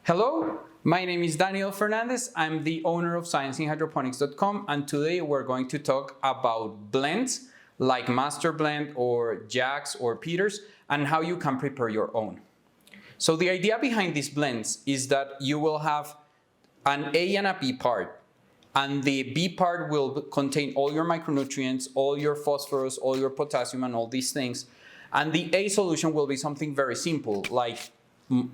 Hello, my name is Daniel Fernandez. I'm the owner of scienceinhydroponics.com, and today we're going to talk about blends like masterblend or Jacks or Peters and how you can prepare your own. So the idea behind these blends is that you will have an A and a B part, and the B part will contain all your micronutrients, all your phosphorus, all your potassium, and all these things. And the A solution will be something very simple, like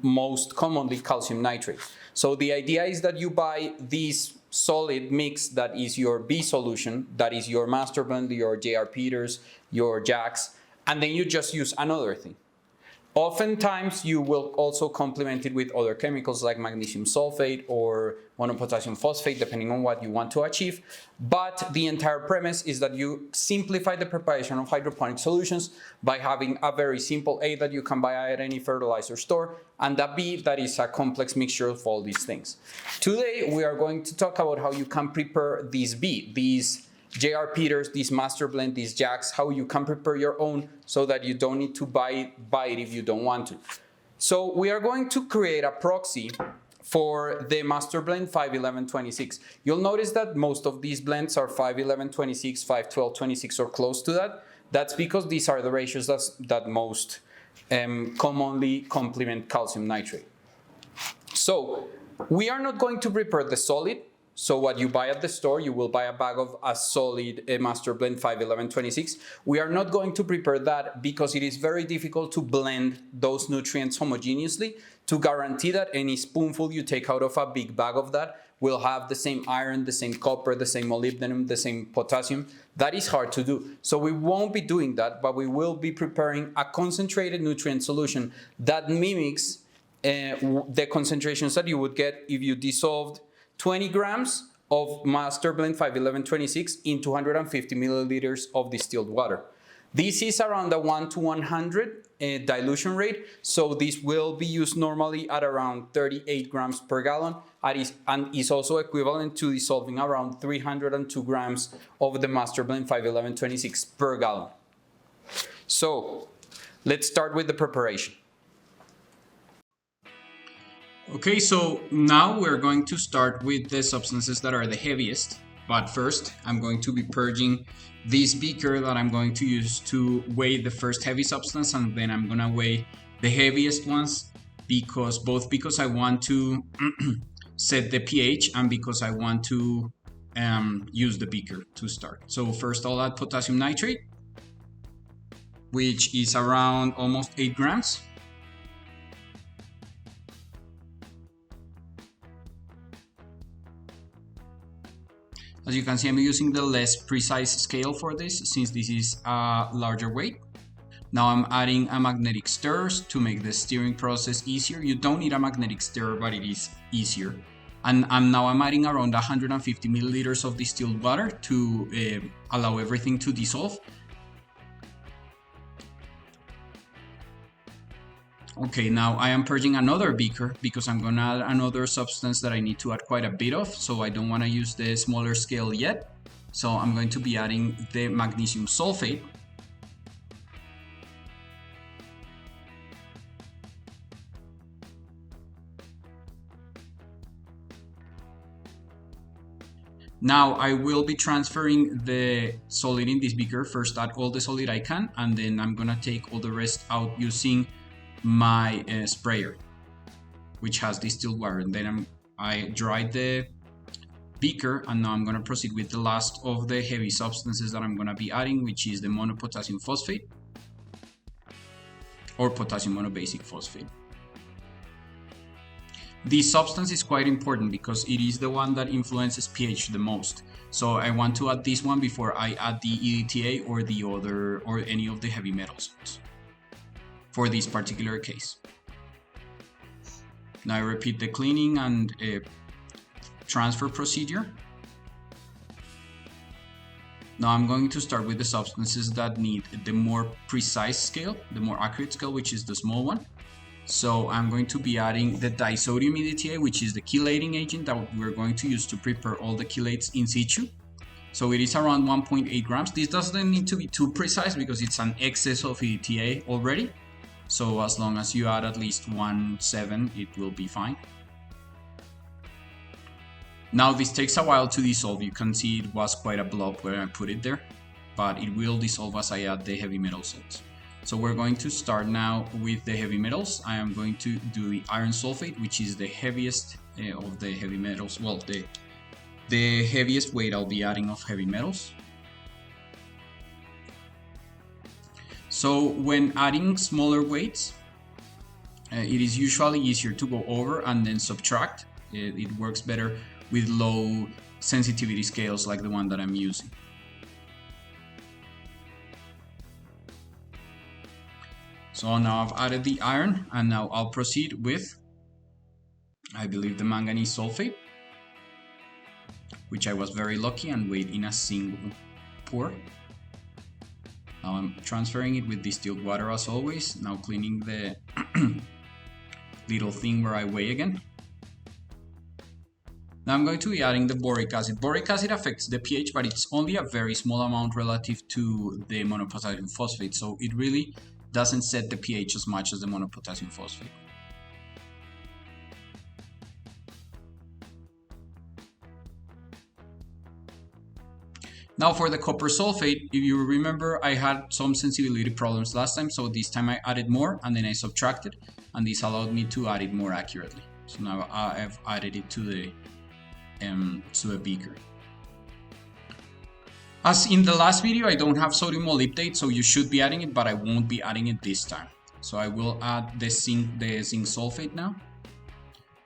most commonly calcium nitrate. So the idea is that you buy this solid mix that is your B solution, that is your masterblend, your JR Peters, your Jacks, and then you just use another thing. Oftentimes, you will also complement it with other chemicals like magnesium sulfate or monopotassium phosphate, depending on what you want to achieve. But the entire premise is that you simplify the preparation of hydroponic solutions by having a very simple A that you can buy at any fertilizer store, and a B that is a complex mixture of all these things. Today, we are going to talk about how you can prepare this B, these JR Peters, these masterblend, these Jacks, how you can prepare your own so that you don't need to buy it if you don't want to. So we are going to create a proxy for the masterblend 51126. You'll notice that most of these blends are 51126, 51226 or close to that. That's because these are the ratios that most commonly complement calcium nitrate. So we are not going to prepare the solid. So what you buy at the store, you will buy a bag of a solid masterblend 51126. We are not going to prepare that because it is very difficult to blend those nutrients homogeneously to guarantee that any spoonful you take out of a big bag of that will have the same iron, the same copper, the same molybdenum, the same potassium. That is hard to do. So we won't be doing that, but we will be preparing a concentrated nutrient solution that mimics the concentrations that you would get if you dissolved 20 grams of masterblend 51126 in 250 milliliters of distilled water. This is around a 1 to 100 dilution rate, so this will be used normally at around 38 grams per gallon and is also equivalent to dissolving around 302 grams of the masterblend 51126 per gallon. So let's start with the preparation. Okay, so now we're going to start with the substances that are the heaviest. But first, I'm going to be purging this beaker that I'm going to use to weigh the first heavy substance, and then I'm going to weigh the heaviest ones because I want to set the pH and because I want to use the beaker to start. So first I'll add potassium nitrate, which is around almost 8 grams. As you can see, I'm using the less precise scale for this since this is a larger weight. Now I'm adding a magnetic stir to make the stirring process easier. You don't need a magnetic stir, but it is easier. And now I'm adding around 150 milliliters of distilled water to allow everything to dissolve. Okay, now I am purging another beaker because I'm going to add another substance that I need to add quite a bit of, so I don't want to use the smaller scale yet. So I'm going to be adding the magnesium sulfate. Now I will be transferring the solid in this beaker. First add all the solid I can, and then I'm going to take all the rest out using my sprayer, which has distilled water. And then I dried the beaker, and now I'm going to proceed with the last of the heavy substances that I'm going to be adding, which is the monopotassium phosphate or potassium monobasic phosphate. This substance is quite important because it is the one that influences pH the most. So I want to add this one before I add the EDTA or the other or any of the heavy metals for this particular case. Now I repeat the cleaning and transfer procedure. Now I'm going to start with the substances that need the more precise scale, the more accurate scale, which is the small one. So I'm going to be adding the disodium EDTA, which is the chelating agent that we're going to use to prepare all the chelates in situ. So it is around 1.8 grams. This doesn't need to be too precise because it's an excess of EDTA already. So as long as you add at least 1.7, it will be fine. Now this takes a while to dissolve. You can see it was quite a blob when I put it there, but it will dissolve as I add the heavy metal salts. So we're going to start now with the heavy metals. I am going to do the iron sulfate, which is the heaviest of the heavy metals. Well, the heaviest weight I'll be adding of heavy metals. So when adding smaller weights, it is usually easier to go over and then subtract. It works better with low sensitivity scales like the one that I'm using. So now I've added the iron, and now I'll proceed with, I believe, the manganese sulfate, which I was very lucky and weighed in a single pour. Now I'm transferring it with distilled water as always, now cleaning the little thing where I weigh again. Now I'm going to be adding the boric acid. Boric acid affects the pH, but it's only a very small amount relative to the monopotassium phosphate, so it really doesn't set the pH as much as the monopotassium phosphate. Now for the copper sulfate, if you remember, I had some sensibility problems last time, so this time I added more and then I subtracted, and this allowed me to add it more accurately. So now I've added it to a beaker. As in the last video, I don't have sodium molybdate, so you should be adding it, but I won't be adding it this time. So I will add the zinc sulfate now,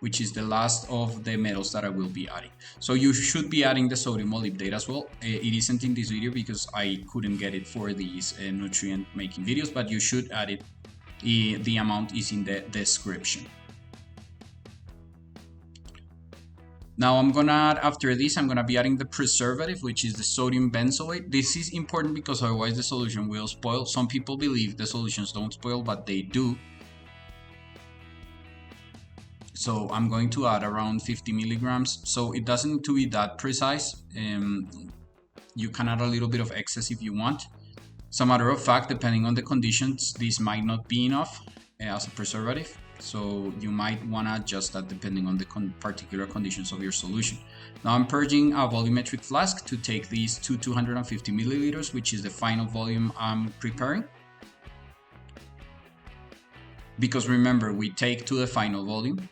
which is the last of the metals that I will be adding. So you should be adding the sodium molybdate as well. It isn't in this video because I couldn't get it for these nutrient making videos, but you should add it. The amount is in the description. Now I'm gonna add, after this, I'm gonna be adding the preservative, which is the sodium benzoate. This is important because otherwise the solution will spoil. Some people believe the solutions don't spoil, but they do. So I'm going to add around 50 milligrams. So it doesn't need to be that precise. You can add a little bit of excess if you want. As a matter of fact, depending on the conditions, this might not be enough as a preservative. So you might want to adjust that depending on the particular conditions of your solution. Now I'm purging a volumetric flask to take these to 250 milliliters, which is the final volume I'm preparing. Because remember, we take to the final volume.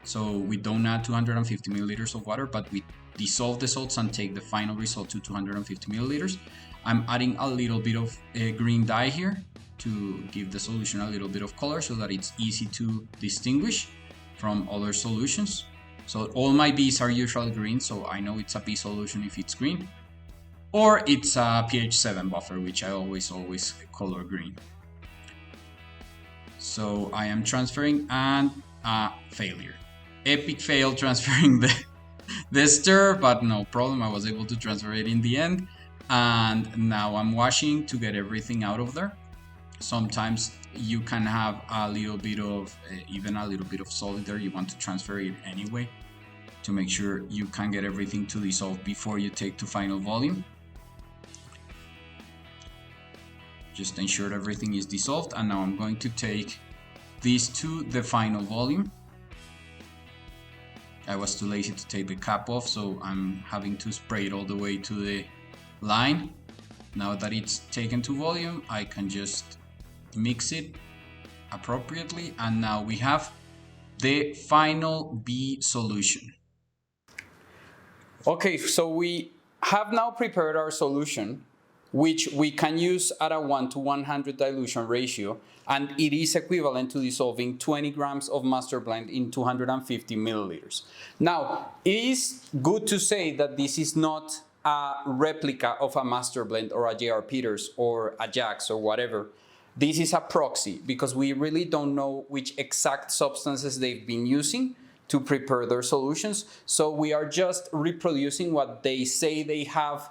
So we don't add 250 milliliters of water, but we dissolve the salts and take the final result to 250 milliliters. I'm adding a little bit of green dye here to give the solution a little bit of color so that it's easy to distinguish from other solutions. So all my Bs are usually green, so I know it's a B solution if it's green. Or it's a pH 7 buffer, which I always color green. So I am transferring, and failure. Epic fail transferring the stir, but no problem, I was able to transfer it in the end. And now I'm washing to get everything out of there. Sometimes you can have a little bit of, even a little bit of solid there. You want to transfer it anyway to make sure you can get everything to dissolve before you take to final volume. Just ensure everything is dissolved, and now I'm going to take these to the final volume. I was too lazy to take the cap off, so I'm having to spray it all the way to the line. Now that it's taken to volume, I can just mix it appropriately, and now we have the final B solution. Okay, so we have now prepared our solution, which we can use at a 1:100 dilution ratio, and it is equivalent to dissolving 20 grams of masterblend in 250 milliliters. Now, it is good to say that this is not a replica of a masterblend or a J.R. Peters or a Jax or whatever. This is a proxy because we really don't know which exact substances they've been using to prepare their solutions. So we are just reproducing what they say they have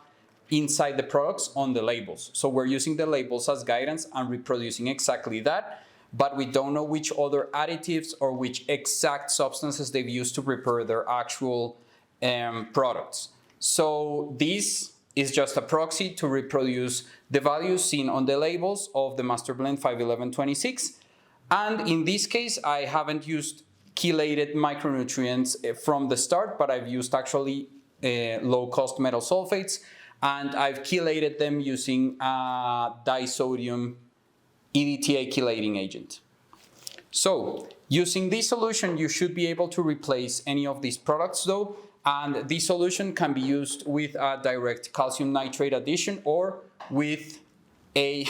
inside the products on the labels. So we're using the labels as guidance and reproducing exactly that, but we don't know which other additives or which exact substances they've used to prepare their actual products. So this is just a proxy to reproduce the values seen on the labels of the masterblend 51126. And in this case, I haven't used chelated micronutrients from the start, but I've used actually low-cost metal sulfates, and I've chelated them using disodium EDTA chelating agent. So, using this solution, you should be able to replace any of these products though, and this solution can be used with a direct calcium nitrate addition or with a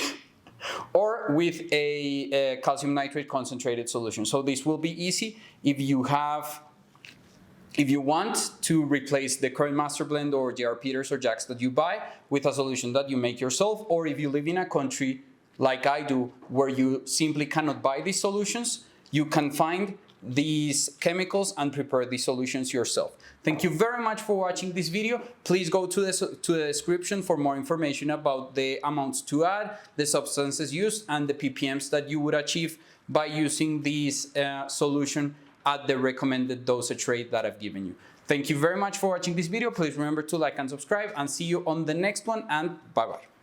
calcium nitrate concentrated solution. So this will be easy if you want to replace the current master blend or JR Peters or Jacks that you buy with a solution that you make yourself, or if you live in a country like I do where you simply cannot buy these solutions, you can find these chemicals and prepare these solutions yourself. Thank you very much for watching this video. Please go to the description for more information about the amounts to add, the substances used, and the ppms that you would achieve by using this solution at the recommended dosage rate that I've given you. Thank you very much for watching this video. Please remember to like and subscribe, and see you on the next one, and bye-bye.